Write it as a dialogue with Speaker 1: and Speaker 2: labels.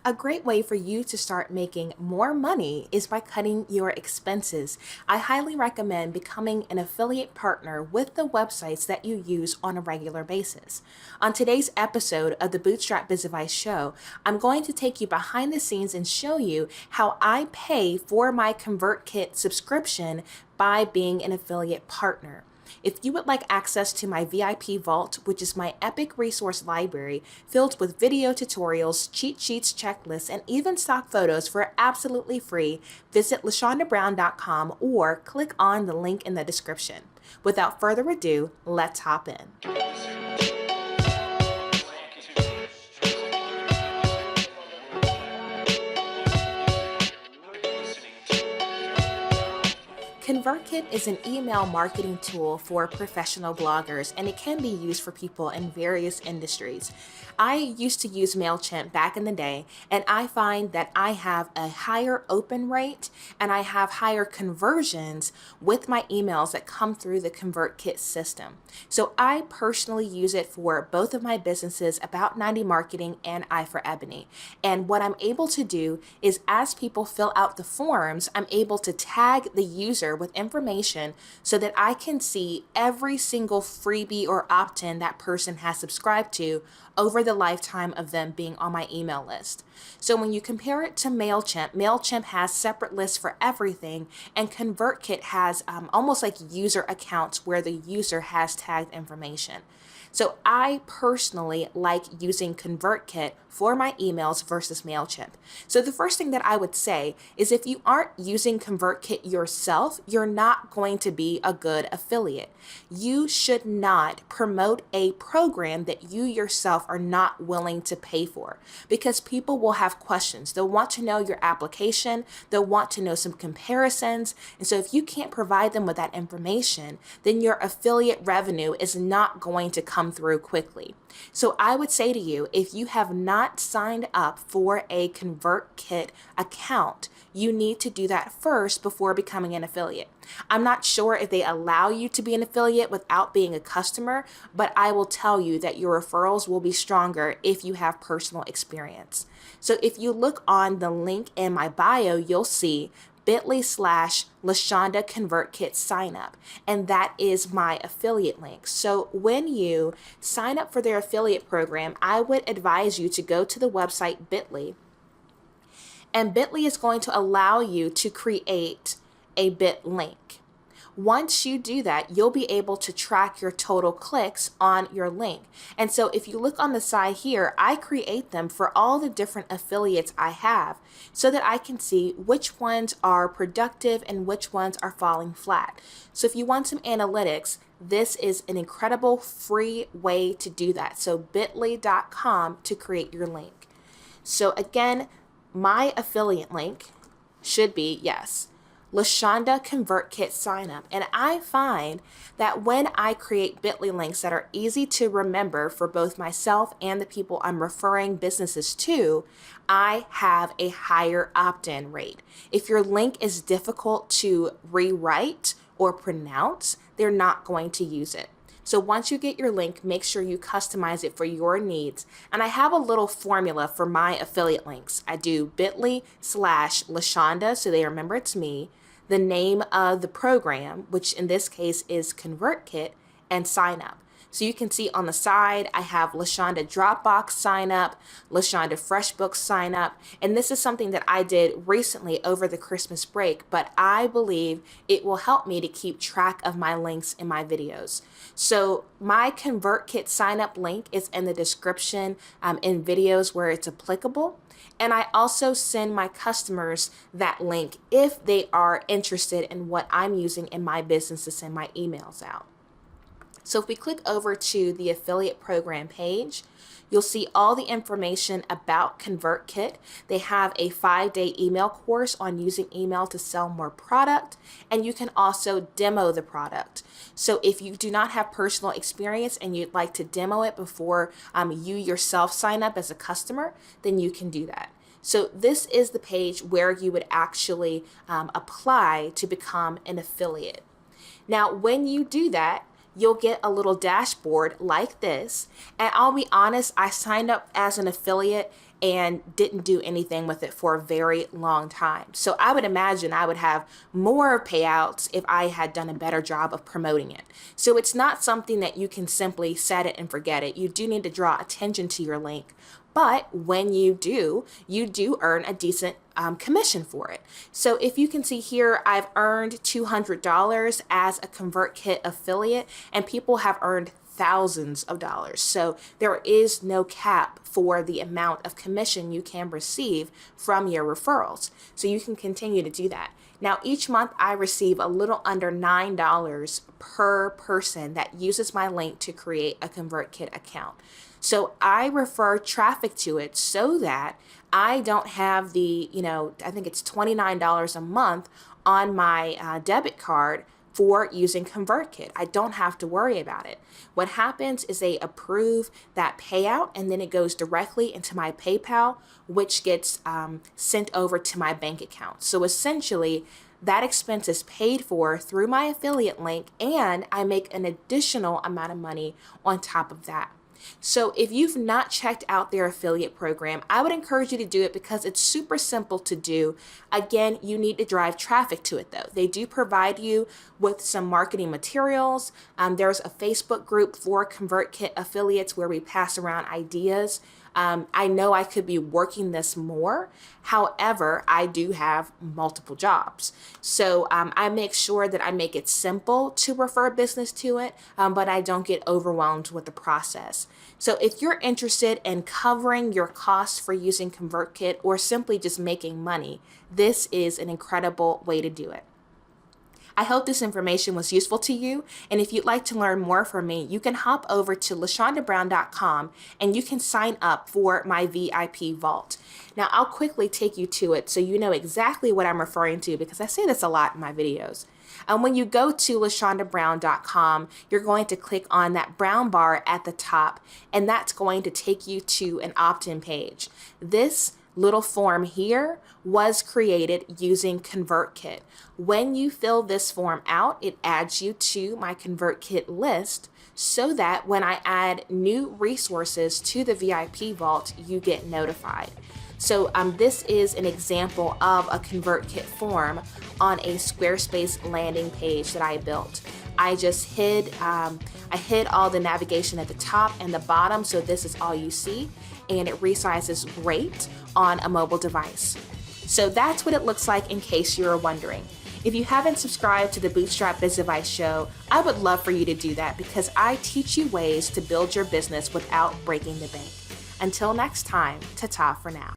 Speaker 1: A great way for you to start making more money is by cutting your expenses. I highly recommend becoming an affiliate partner with the websites that you use on a regular basis. On today's episode of the Bootstrap Biz Advice Show, I'm going to take you behind the scenes and show you how I pay for my ConvertKit subscription by being an affiliate partner. If you would like access to my VIP Vault, which is my epic resource library filled with video tutorials, cheat sheets, checklists, and even stock photos for absolutely free, visit LaShondaBrown.com or click on the link in the description. Without further ado, let's hop in. ConvertKit is an email marketing tool for professional bloggers, and it can be used for people in various industries. I used to use MailChimp back in the day, and I find that I have a higher open rate and I have higher conversions with my emails that come through the ConvertKit system. So I personally use it for both of my businesses, About 90 Marketing and I for Ebony. And what I'm able to do is, as people fill out the forms, I'm able to tag the user with information so that I can see every single freebie or opt-in that person has subscribed to over the lifetime of them being on my email list. So when you compare it to MailChimp, MailChimp has separate lists for everything, and ConvertKit has almost like user accounts where the user has tagged information. So I personally like using ConvertKit for my emails versus MailChimp. So the first thing that I would say is, if you aren't using ConvertKit yourself, you're not going to be a good affiliate. You should not promote a program that you yourself are not willing to pay for, because people will have questions. They'll want to know your application. They'll want to know some comparisons. And so if you can't provide them with that information, then your affiliate revenue is not going to come through quickly. So I would say to you, if you have not signed up for a ConvertKit account, you need to do that first before becoming an affiliate. I'm not sure if they allow you to be an affiliate without being a customer, but I will tell you that your referrals will be stronger if you have personal experience. So if you look on the link in my bio, you'll see bit.ly/LaShonda ConvertKit sign up. And that is my affiliate link. So when you sign up for their affiliate program, I would advise you to go to the website bit.ly. And bit.ly is going to allow you to create a bit link. Once you do that, you'll be able to track your total clicks on your link. And so if you look on the side here, I create them for all the different affiliates I have so that I can see which ones are productive and which ones are falling flat. So if you want some analytics, this is an incredible free way to do that. So bit.ly.com to create your link. So again, my affiliate link should be, yes, LaShonda ConvertKit sign up. And I find that when I create bit.ly links that are easy to remember for both myself and the people I'm referring businesses to, I have a higher opt-in rate. If your link is difficult to rewrite or pronounce, they're not going to use it. So once you get your link, make sure you customize it for your needs. And I have a little formula for my affiliate links. I do bit.ly/LaShonda, so they remember it's me, the name of the program, which in this case is ConvertKit, and sign up. So you can see on the side, I have LaShonda Dropbox sign up, LaShonda FreshBooks sign up, and this is something that I did recently over the Christmas break, but I believe it will help me to keep track of my links in my videos. So my ConvertKit sign up link is in the description in videos where it's applicable. And I also send my customers that link if they are interested in what I'm using in my business to send my emails out. So if we click over to the affiliate program page, you'll see all the information about ConvertKit. They have a 5-day email course on using email to sell more product, and you can also demo the product. So if you do not have personal experience and you'd like to demo it before you yourself sign up as a customer, then you can do that. So this is the page where you would actually apply to become an affiliate. Now, when you do that, you'll get a little dashboard like this. And I'll be honest, I signed up as an affiliate and didn't do anything with it for a very long time. So I would imagine I would have more payouts if I had done a better job of promoting it. So it's not something that you can simply set it and forget it. You do need to draw attention to your link. But when you do earn a decent commission for it. So if you can see here, I've earned $200 as a ConvertKit affiliate, and people have earned thousands of dollars. So there is no cap for the amount of commission you can receive from your referrals. So you can continue to do that. Now, each month I receive a little under $9 per person that uses my link to create a ConvertKit account. So I refer traffic to it so that I don't have the, I think it's $29 a month on my debit card for using ConvertKit. I don't have to worry about it. What happens is they approve that payout, and then it goes directly into my PayPal, which gets sent over to my bank account. So essentially, that expense is paid for through my affiliate link, and I make an additional amount of money on top of that. So if you've not checked out their affiliate program, I would encourage you to do it because it's super simple to do. Again, you need to drive traffic to it though. They do provide you with some marketing materials. There's a Facebook group for ConvertKit affiliates where we pass around ideas. I know I could be working this more. However, I do have multiple jobs. So I make sure that I make it simple to refer business to it, but I don't get overwhelmed with the process. So if you're interested in covering your costs for using ConvertKit or simply just making money, this is an incredible way to do it. I hope this information was useful to you, and if you'd like to learn more from me, you can hop over to LaShondaBrown.com and you can sign up for my VIP vault. Now, I'll quickly take you to it so you know exactly what I'm referring to because I say this a lot in my videos. And when you go to LaShondaBrown.com, you're going to click on that brown bar at the top, and that's going to take you to an opt-in page. This little form here was created using ConvertKit. When you fill this form out, it adds you to my ConvertKit list so that when I add new resources to the VIP vault, you get notified. So this is an example of a ConvertKit form on a Squarespace landing page that I built. I just hid all the navigation at the top and the bottom, so this is all you see, and it resizes great on a mobile device. So that's what it looks like in case you're wondering. If you haven't subscribed to the Bootstrap Biz Advice Show, I would love for you to do that because I teach you ways to build your business without breaking the bank. Until next time, ta-ta for now.